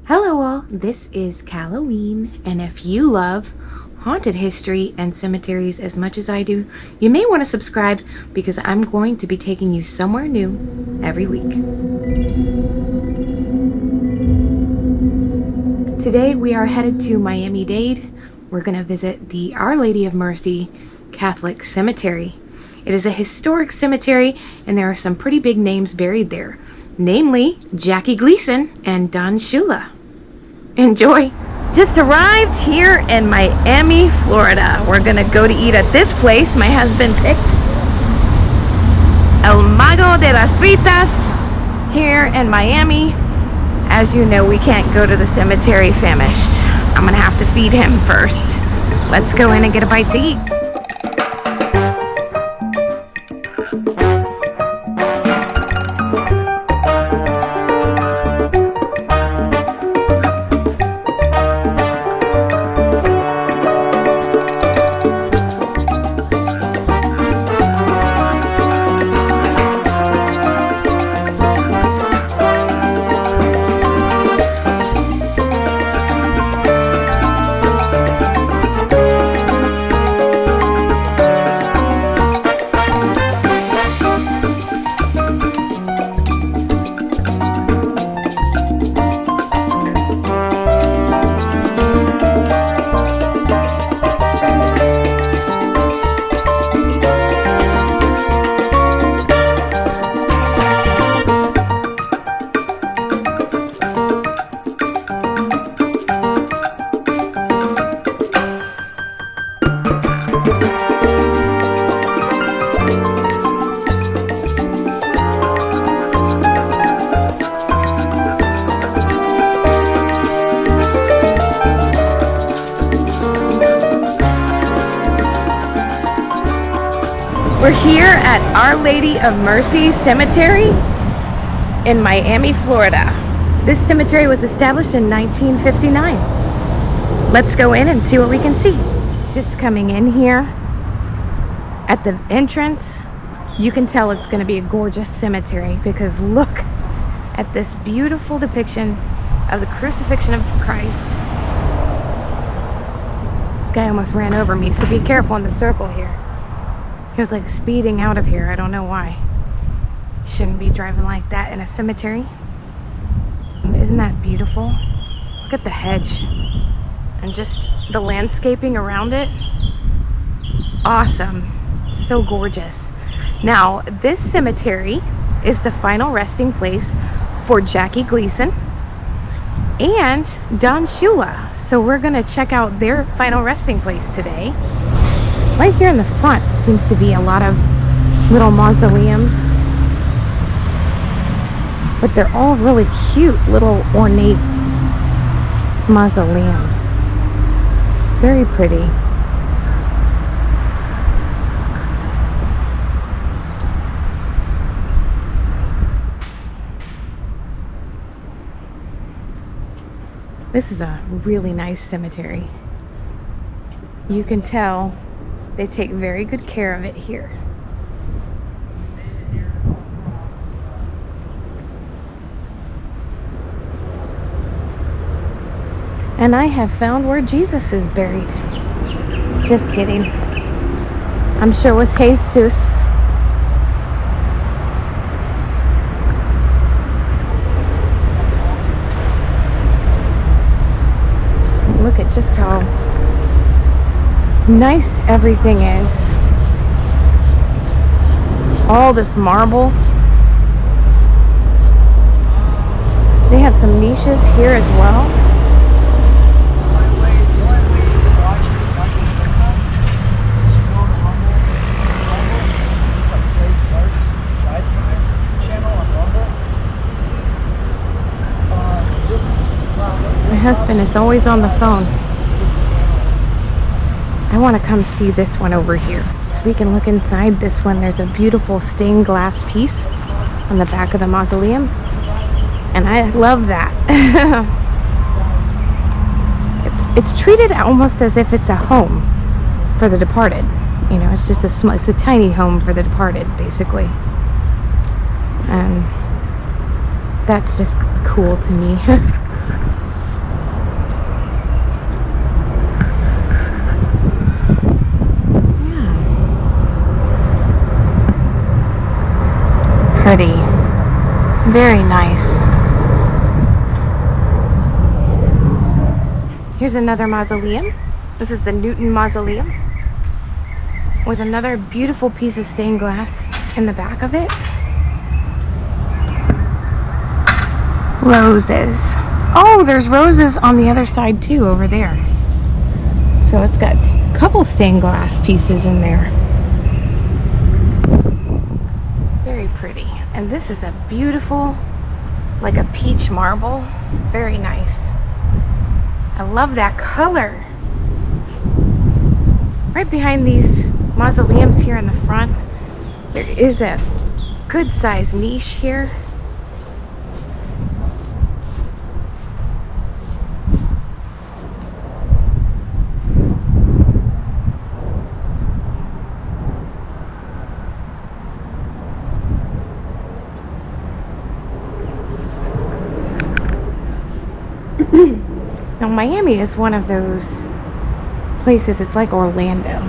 Hello all, this is Halloween, and if you love haunted history and cemeteries as much as I do, you may want to subscribe because I'm going to be taking you somewhere new every week. Today we are headed to Miami-Dade. We're going to visit the Our Lady of Mercy Catholic Cemetery. It is a historic cemetery and there are some pretty big names buried there, namely Jackie Gleason and Don Shula. Enjoy! Just arrived here in Miami, Florida. We're gonna go to eat at this place my husband picked. El Mago de las Fritas here in Miami. As you know, we can't go to the cemetery famished. I'm gonna have to feed him first. Let's go in and get a bite to eat. We're here at Our Lady of Mercy Cemetery in Miami, Florida. This cemetery was established in 1959. Let's go in and see what we can see. Just coming in here at the entrance, you can tell it's going to be a gorgeous cemetery because look at this beautiful depiction of the crucifixion of Christ. This guy almost ran over me, so be careful in the circle here. He was like speeding out of here. I don't know why. Shouldn't be driving like that in a cemetery. Isn't that beautiful? Look at the hedge and just the landscaping around it. Awesome. So gorgeous. Now, this cemetery is the final resting place for Jackie Gleason and Don Shula. So we're gonna check out their final resting place today. Right here in the front seems to be a lot of little mausoleums, but they're all really cute little ornate mausoleums. Very pretty. This is a really nice cemetery. You can tell they take very good care of it here. And I have found where Jesus is buried. Just kidding. I'm sure it was Jesus. Look at just how nice everything is. All this marble. They have some niches here as well. My husband is always on the phone. I want to come see this one over here. So we can look inside this one. There's a beautiful stained glass piece on the back of the mausoleum. And I love that. It's treated almost as if it's a home for the departed. You know, it's just it's a tiny home for the departed, basically. And that's just cool to me. Very nice. Here's another mausoleum. This is the Newton Mausoleum with another beautiful piece of stained glass in the back of it. Roses. Oh, there's roses on the other side too, over there. So it's got a couple stained glass pieces in there. Very pretty. And this is a beautiful, like a peach marble. Very nice. I love that color. Right behind these mausoleums here in the front, there is a good sized niche here. Now Miami is one of those places, it's like Orlando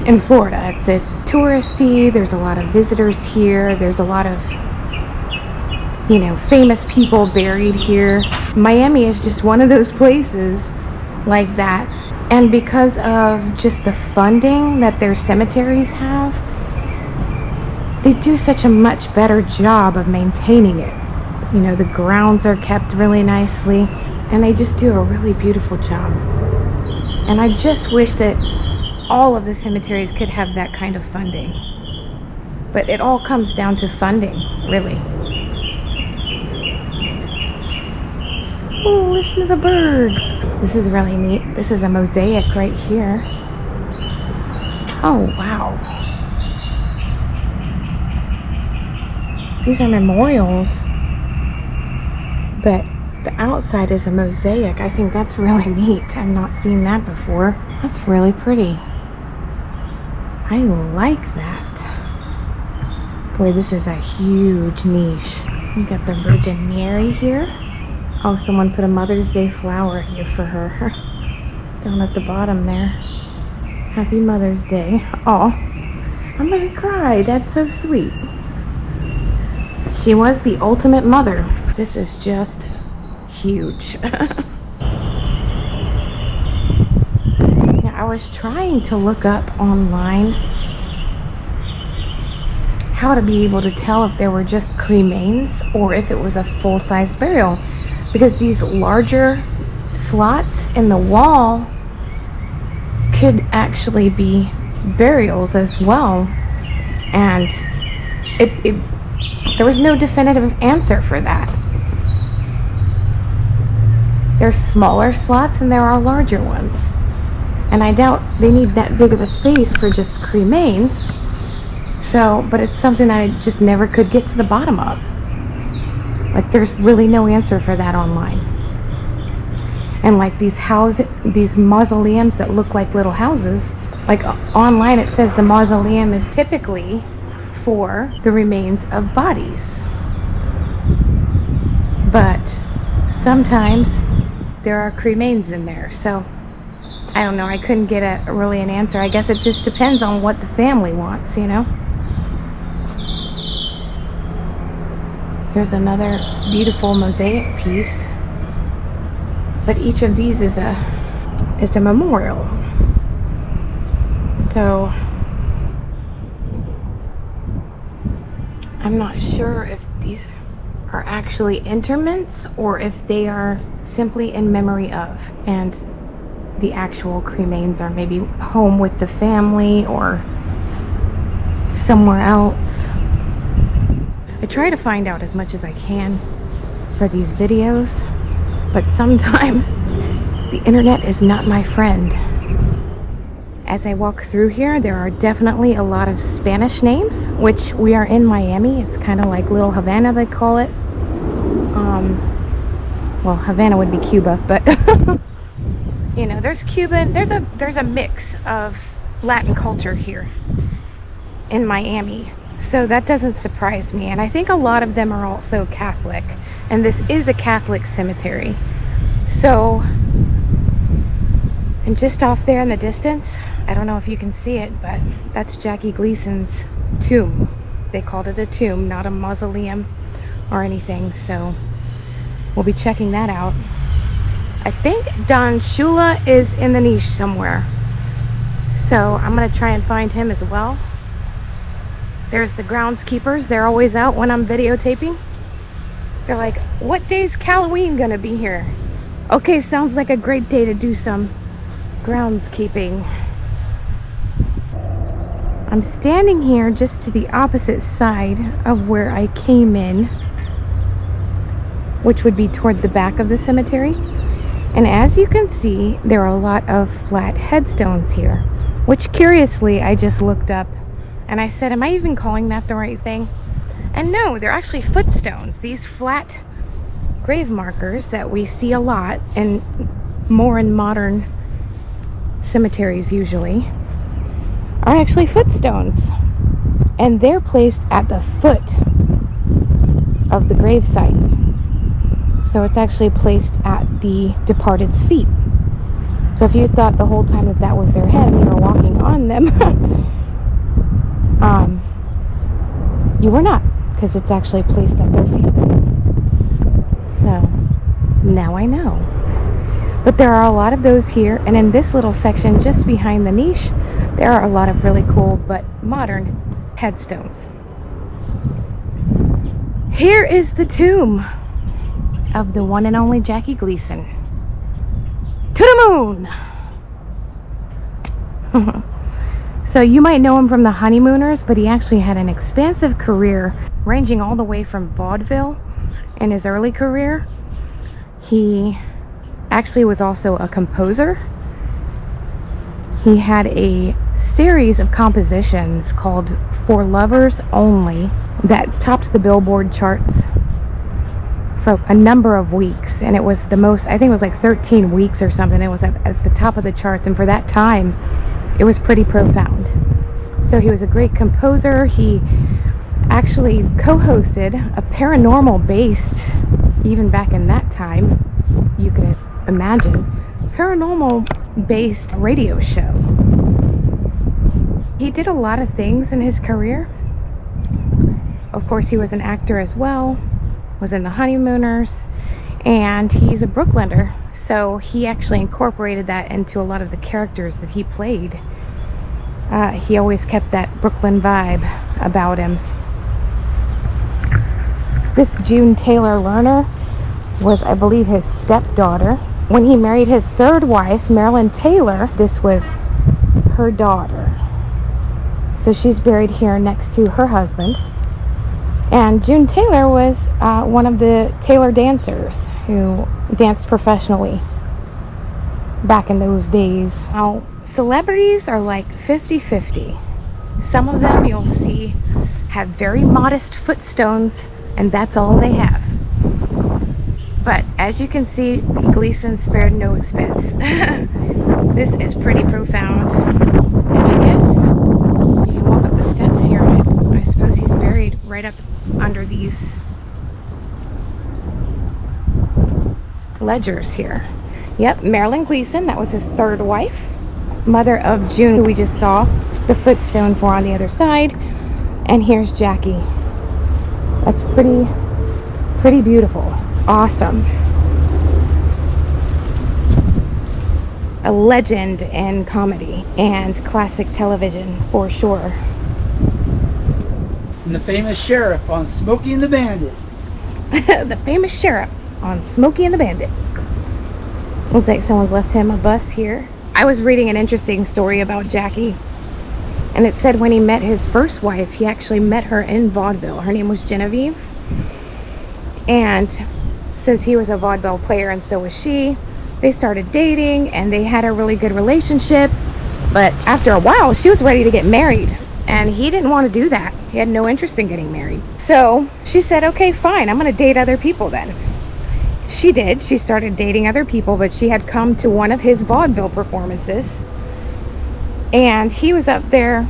in Florida. It's touristy, there's a lot of visitors here, there's a lot of, you know, famous people buried here. Miami is just one of those places like that. And because of just the funding that their cemeteries have, they do such a much better job of maintaining it. You know, the grounds are kept really nicely, and they just do a really beautiful job. And I just wish that all of the cemeteries could have that kind of funding. But it all comes down to funding, really. Oh, listen to the birds. This is really neat. This is a mosaic right here. Oh, wow. These are memorials. But the outside is a mosaic. I think that's really neat. I've not seen that before. That's really pretty. I like that. Boy, this is a huge niche. We got the Virgin Mary here. Oh, someone put a Mother's Day flower here for her. Down at the bottom there. Happy Mother's Day. Oh, I'm gonna cry. That's so sweet. She was the ultimate mother. This is just huge. Now, I was trying to look up online how to be able to tell if there were just cremains or if it was a full-size burial, because these larger slots in the wall could actually be burials as well, and there was no definitive answer for that. There's smaller slots and there are larger ones. And I doubt they need that big of a space for just cremains. So, but it's something that I just never could get to the bottom of. Like, there's really no answer for that online. And like these mausoleums that look like little houses, like online it says the mausoleum is typically for the remains of bodies. But sometimes there are cremains in there, so I don't know. I couldn't get really an answer. I guess it just depends on what the family wants, you know. Here's another beautiful mosaic piece, but each of these is a memorial. So I'm not sure if these are actually interments or if they are simply in memory of, and the actual cremains are maybe home with the family or somewhere else. I try to find out as much as I can for these videos, but sometimes the internet is not my friend. As I walk through here, there are definitely a lot of Spanish names, which we are in Miami. It's kind of like Little Havana, they call it. Well, Havana would be Cuba, but you know, there's Cuban, there's a mix of Latin culture here in Miami. So that doesn't surprise me. And I think a lot of them are also Catholic. And this is a Catholic cemetery. So, and just off there in the distance, I don't know if you can see it, but that's Jackie Gleason's tomb. they called it a tomb, not a mausoleum or anything. So we'll be checking that out. I think Don Shula is in the niche somewhere, so I'm gonna try and find him as well. There's the groundskeepers. They're always out when I'm videotaping. They're like, what day's Halloween gonna be here? Okay, sounds like a great day to do some groundskeeping. I'm standing here just to the opposite side of where I came in, which would be toward the back of the cemetery. And as you can see, there are a lot of flat headstones here, which curiously I just looked up and I said, am I even calling that the right thing? And no, they're actually footstones. These flat grave markers that we see a lot and more in modern cemeteries usually are actually footstones, and they're placed at the foot of the grave site. So it's actually placed at the departed's feet. So if you thought the whole time that that was their head and you were walking on them, you were not, because it's actually placed at their feet. So now I know. But there are a lot of those here, and in this little section just behind the niche, there are a lot of really cool but modern headstones. Here is the tomb of the one and only Jackie Gleason. To the moon! So you might know him from The Honeymooners, but he actually had an expansive career ranging all the way from vaudeville in his early career. He actually was also a composer. He had a series of compositions called For Lovers Only that topped the Billboard charts for a number of weeks, and it was the most, I think it was like 13 weeks or something. It was at the top of the charts, and for that time it was pretty profound. So he was a great composer. He actually co-hosted a paranormal based, even back in that time, you can imagine, paranormal based radio show. He did a lot of things in his career. Of course, he was an actor as well, was in The Honeymooners, and he's a Brooklyner, so he actually incorporated that into a lot of the characters that he played. He always kept that Brooklyn vibe about him. This June Taylor Lerner was, I believe, his stepdaughter. When he married his third wife, Marilyn Taylor, this was her daughter. So she's buried here next to her husband. And June Taylor was one of the Taylor dancers who danced professionally back in those days. Now, celebrities are like 50-50. Some of them you'll see have very modest footstones, and that's all they have. But as you can see, Gleason spared no expense. This is pretty profound. And I guess you can walk up the steps here. I suppose he's buried right up under these ledgers here. Yep, Marilyn Gleason, that was his third wife. Mother of June, who we just saw the footstone for on the other side. And here's Jackie. That's pretty beautiful. Awesome. A legend in comedy and classic television for sure. And the famous sheriff on Smokey and the Bandit. The famous sheriff on Smokey and the Bandit. Looks like someone's left him a bus here. I was reading an interesting story about Jackie, and it said when he met his first wife, he actually met her in vaudeville. Her name was Genevieve, and since he was a vaudeville player and so was she, they started dating and they had a really good relationship. But after a while, she was ready to get married, and he didn't want to do that. He had no interest in getting married. So she said, okay, fine, I'm going to date other people then. She did. She started dating other people, but she had come to one of his vaudeville performances, and he was up there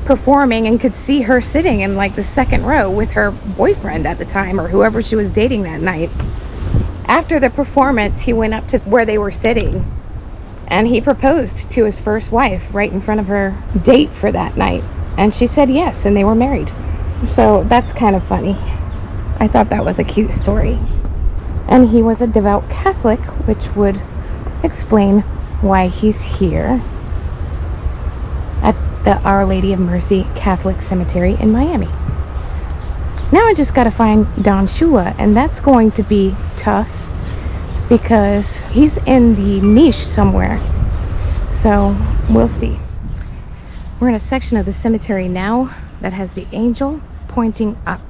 performing and could see her sitting in like the second row with her boyfriend at the time, or whoever she was dating that night. After the performance, he went up to where they were sitting and he proposed to his first wife right in front of her date for that night, and she said yes, and they were married. So that's kind of funny. I thought that was a cute story. And he was a devout Catholic, which would explain why he's here at the Our Lady of Mercy Catholic Cemetery in Miami. Now I just gotta find Don Shula, and that's going to be tough because he's in the niche somewhere. So we'll see. We're in a section of the cemetery now that has the angel pointing up.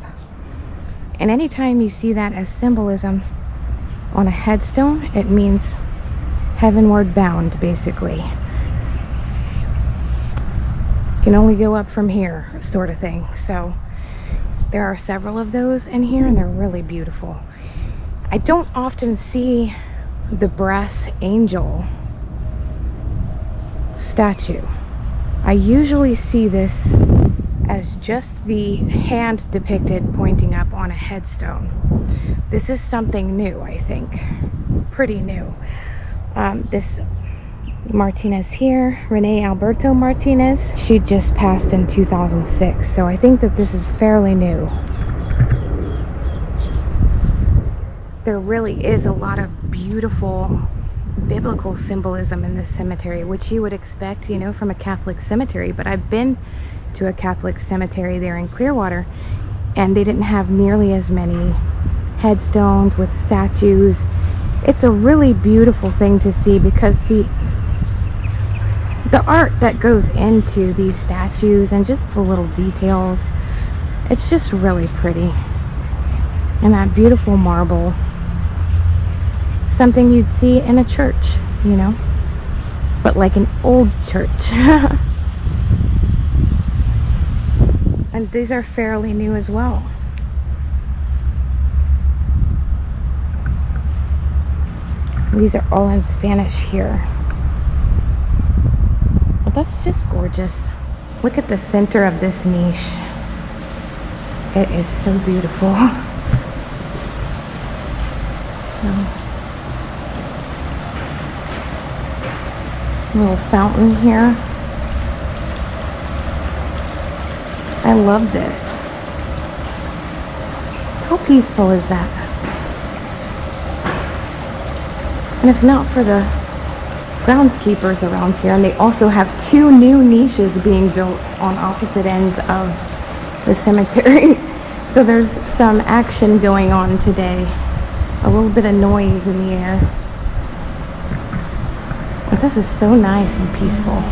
And anytime you see that as symbolism on a headstone, it means heavenward bound, basically. You can only go up from here, sort of thing. So there are several of those in here, and they're really beautiful. I don't often see the brass angel statue. I usually see this as just the hand depicted pointing up on a headstone. This is something new, I think. Pretty new. This Martinez here, Renee Alberto Martinez, she just passed in 2006, so I think that this is fairly new. There really is a lot of beautiful biblical symbolism in this cemetery, which you would expect, you know, from a Catholic cemetery. But I've been to a Catholic cemetery there in Clearwater, and they didn't have nearly as many headstones with statues. It's a really beautiful thing to see because the art that goes into these statues and just the little details, it's just really pretty. And that beautiful marble, something you'd see in a church, you know, but like an old church. And these are fairly new as well. These are all in Spanish here. But that's just gorgeous. Look at the center of this niche. It is so beautiful. Little fountain here. I love this. How peaceful is that? And if not for the groundskeepers around here, and they also have 2 new niches being built on opposite ends of the cemetery. So there's some action going on today. A little bit of noise in the air. But this is so nice and peaceful.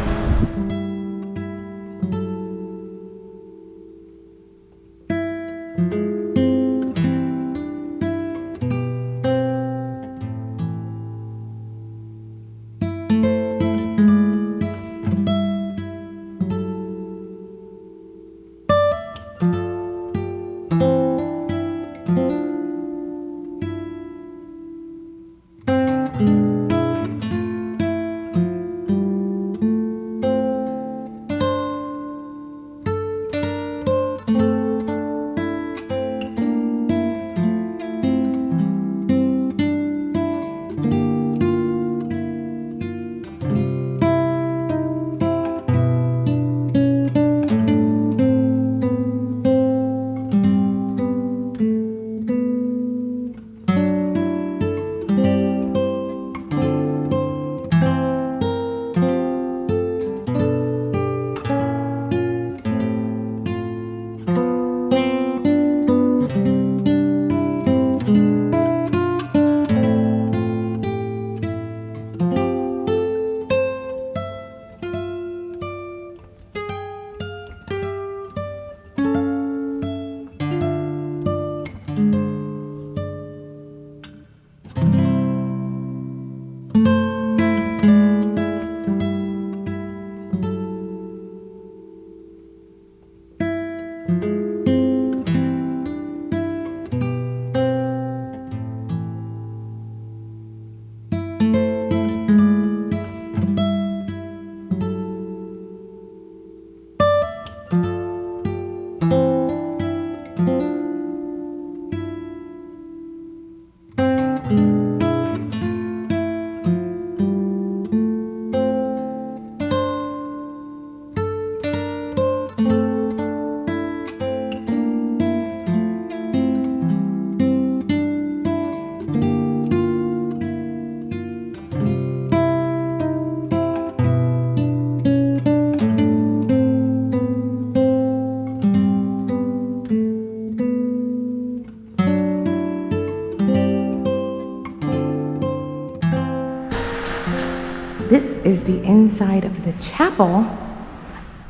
This is the inside of the chapel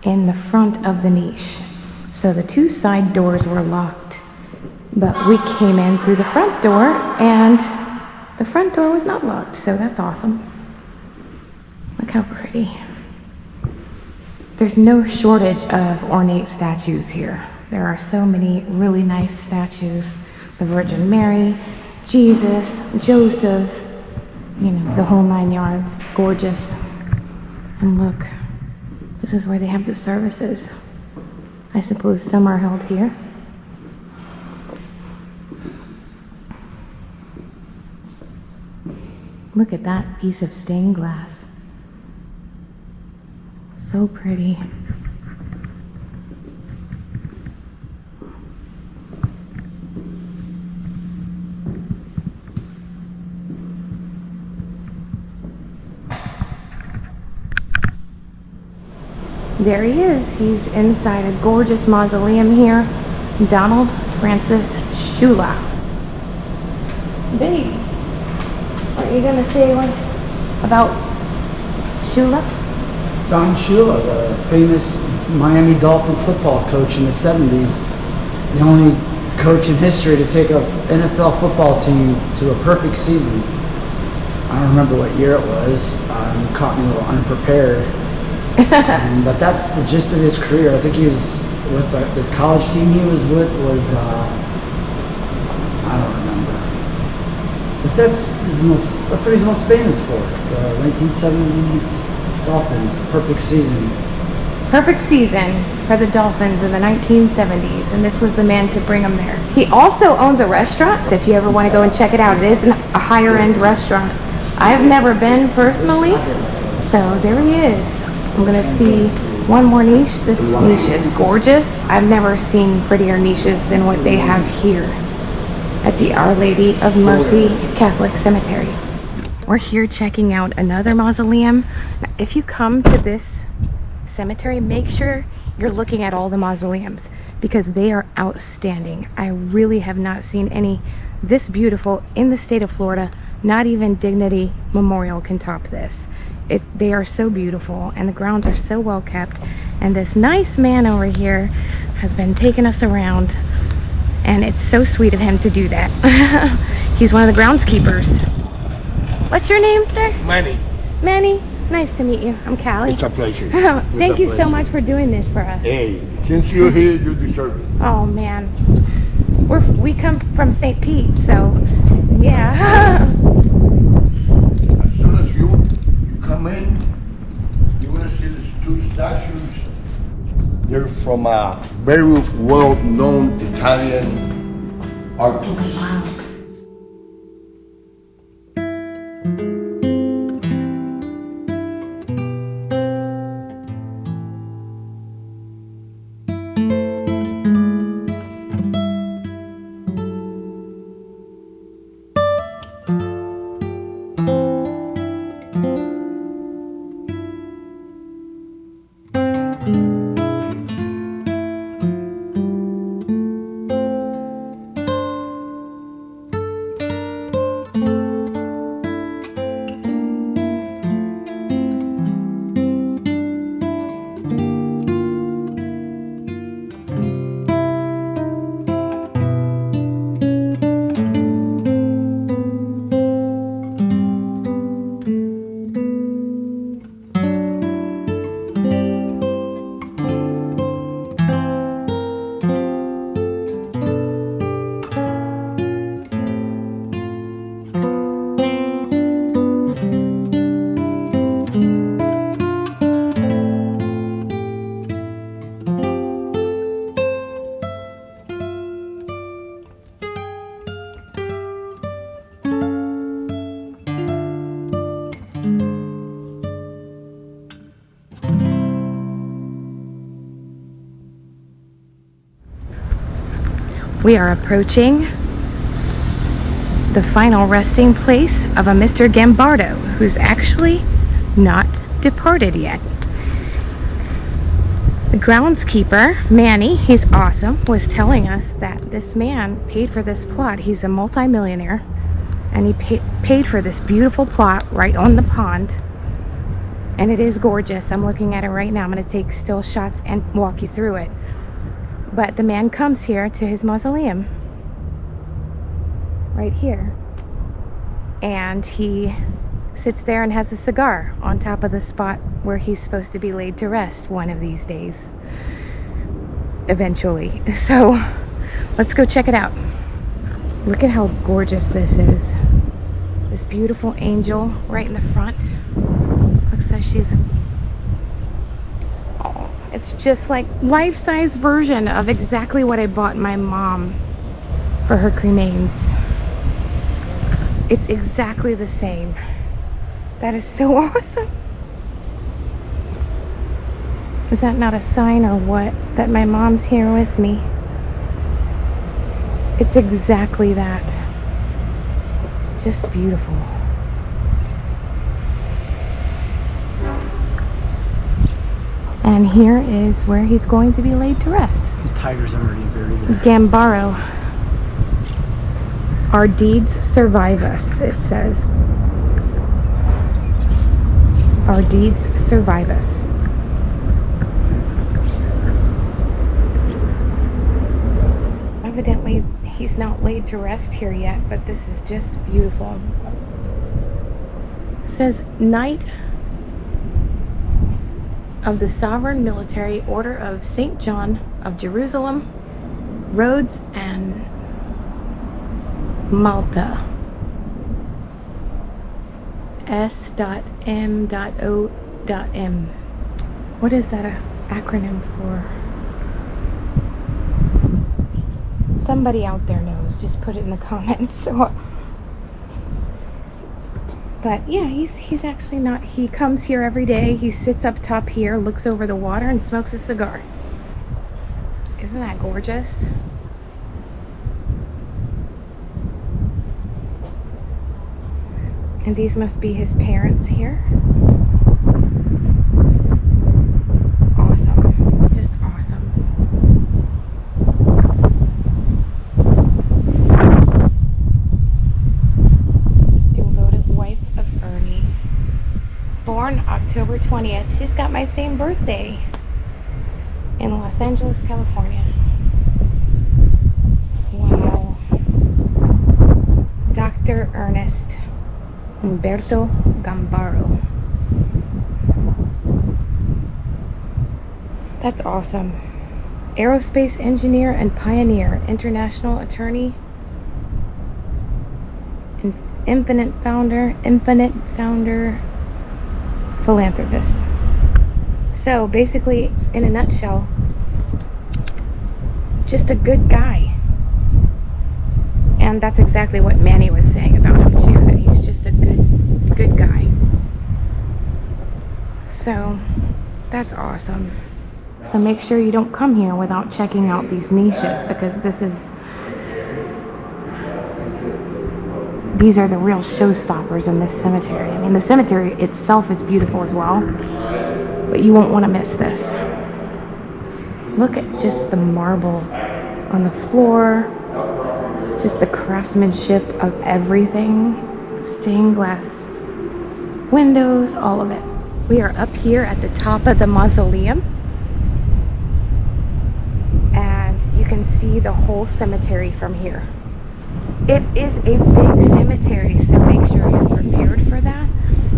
in the front of the niche. So the two side doors were locked, but we came in through the front door and the front door was not locked, so that's awesome. Look how pretty. There's no shortage of ornate statues here. There are so many really nice statues. The Virgin Mary, Jesus, Joseph, you know, the whole 9 yards. It's gorgeous. And look, this is where they have the services. I suppose some are held here. Look at that piece of stained glass. So pretty. There he is. He's inside a gorgeous mausoleum here. Donald Francis Shula. Babe, are you gonna say one about Shula? Don Shula, the famous Miami Dolphins football coach in the 70s. The only coach in history to take an NFL football team to a perfect season. I don't remember what year it was. You caught me a little unprepared. But that's the gist of his career. I think he was with the college team he was with was I don't remember. But that's what he's most famous for. The 1970s Dolphins, perfect season. Perfect season for the Dolphins in the 1970s, and this was the man to bring them there. He also owns a restaurant. If you ever want to go and check it out, it is a higher end restaurant. I've never been personally, so there he is. I'm gonna see one more niche. This niche is gorgeous. I've never seen prettier niches than what they have here at the Our Lady of Mercy Catholic Cemetery. We're here checking out another mausoleum. Now, if you come to this cemetery, make sure you're looking at all the mausoleums because they are outstanding. I really have not seen any this beautiful in the state of Florida. Not even Dignity Memorial can top this. They are so beautiful and the grounds are so well kept, and this nice man over here has been taking us around, and it's so sweet of him to do that. He's one of the groundskeepers. What's your name, sir? Manny. Manny, nice to meet you. I'm Callie. It's a pleasure. Thank you so much for doing this for us. Hey, since you're here, you deserve it. Oh man, we come from St. Pete, so yeah. As soon as you come in, you're gonna see these two statues. They're from a very well-known Italian artist. Wow. We are approaching the final resting place of a Mr. Gambardo, who's actually not departed yet. The groundskeeper, Manny, he's awesome, was telling us that this man paid for this plot. He's a multi-millionaire, and he paid for this beautiful plot right on the pond. And it is gorgeous. I'm looking at it right now. I'm going to take still shots and walk you through it. But the man comes here to his mausoleum. Right here. And he sits there and has a cigar on top of the spot where he's supposed to be laid to rest one of these days. Eventually. So, let's go check it out. Look at how gorgeous this is. This beautiful angel right in the front. Looks like she's... Oh, it's just like life-size version of exactly what I bought my mom for her cremains. It's exactly the same. That is so awesome. Is that not a sign or what? That my mom's here with me. It's exactly that. Just beautiful. And here is where he's going to be laid to rest. His tiger's already buried there. Gambaro. Our deeds survive us, it says. Our deeds survive us. Evidently, he's not laid to rest here yet, but this is just beautiful. It says, Knight of the Sovereign Military Order of St. John of Jerusalem, Rhodes, and Malta. S.M.O.M. What is that an acronym for? Somebody out there knows. Just put it in the comments. So, but yeah, he's actually not. He comes here every day. He sits up top here, looks over the water, and smokes a cigar. Isn't that gorgeous? And these must be his parents here. Awesome. Just awesome. Devoted wife of Ernie. Born October 20th. She's got my same birthday. In Los Angeles, California. Wow. Dr. Ernest Umberto Gambaro. That's awesome. Aerospace engineer and pioneer, international attorney, infinite founder, philanthropist. So basically, in a nutshell, just a good guy. And that's exactly what Manny was saying about him too, that he's just a good guy. So that's awesome. So make sure you don't come here without checking out these niches, because these are the real showstoppers in this cemetery. I mean, the cemetery itself is beautiful as well, but you won't want to miss this. Look at just the marble on the floor. Just the craftsmanship of everything. Stained glass windows, all of it. We are up here at the top of the mausoleum. And you can see the whole cemetery from here. It is a big cemetery, so make sure you're prepared for that.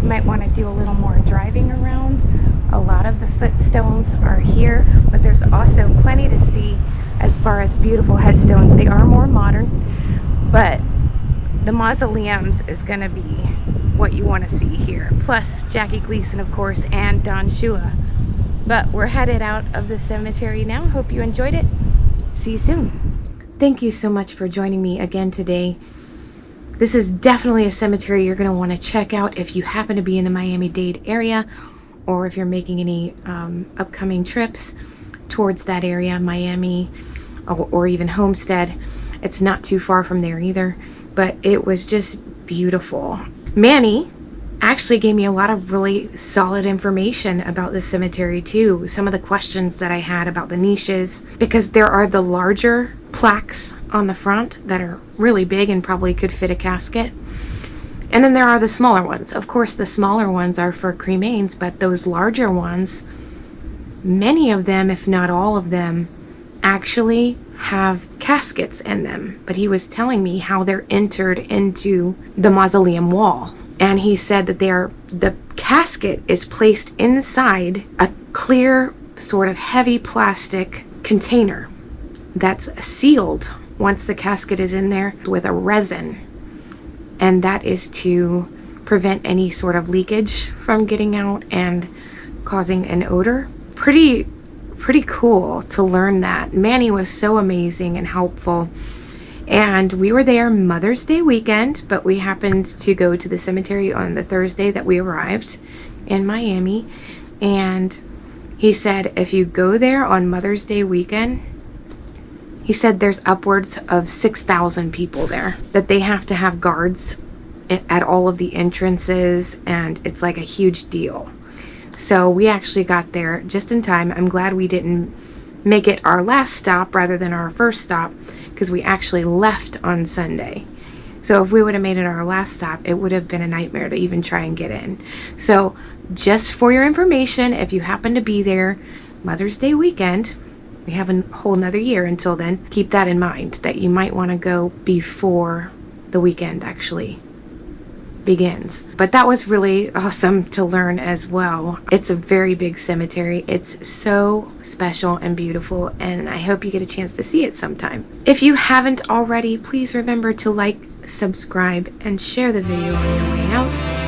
You might want to do a little more driving around. A lot of the footstones are here, but there's also plenty to see as far as beautiful headstones. They are more modern, but the mausoleums is going to be what you want to see here. Plus Jackie Gleason, of course, and Don Shula. But we're headed out of the cemetery now. Hope you enjoyed it. See you soon. Thank you so much for joining me again today. This is definitely a cemetery you're going to want to check out if you happen to be in the Miami-Dade area, or if you're making any upcoming trips towards that area, Miami or even Homestead. It's not too far from there either, but it was just beautiful. Manny actually gave me a lot of really solid information about the cemetery too. Some of the questions that I had about the niches, because there are the larger plaques on the front that are really big and probably could fit a casket. And then there are the smaller ones. Of course, the smaller ones are for cremains, but those larger ones, many of them, if not all of them, actually have caskets in them. But he was telling me how they're entered into the mausoleum wall. And he said that the casket is placed inside a clear, sort of heavy plastic container that's sealed once the casket is in there with a resin. And that is to prevent any sort of leakage from getting out and causing an odor. Pretty cool to learn that. Manny was so amazing and helpful. And we were there Mother's Day weekend, but we happened to go to the cemetery on the Thursday that we arrived in Miami. And he said if you go there on Mother's Day weekend, he said there's upwards of 6,000 people there, that they have to have guards at all of the entrances, and it's like a huge deal. So we actually got there just in time. I'm glad we didn't make it our last stop rather than our first stop, because we actually left on Sunday. So if we would have made it our last stop, it would have been a nightmare to even try and get in. So just for your information, if you happen to be there Mother's Day weekend, we have a whole nother year until then, keep that in mind, that you might want to go before the weekend actually begins. But that was really awesome to learn as well. It's a very big cemetery. It's so special and beautiful, and I hope you get a chance to see it sometime. If you haven't already, please remember to like, subscribe, and share the video on your way out.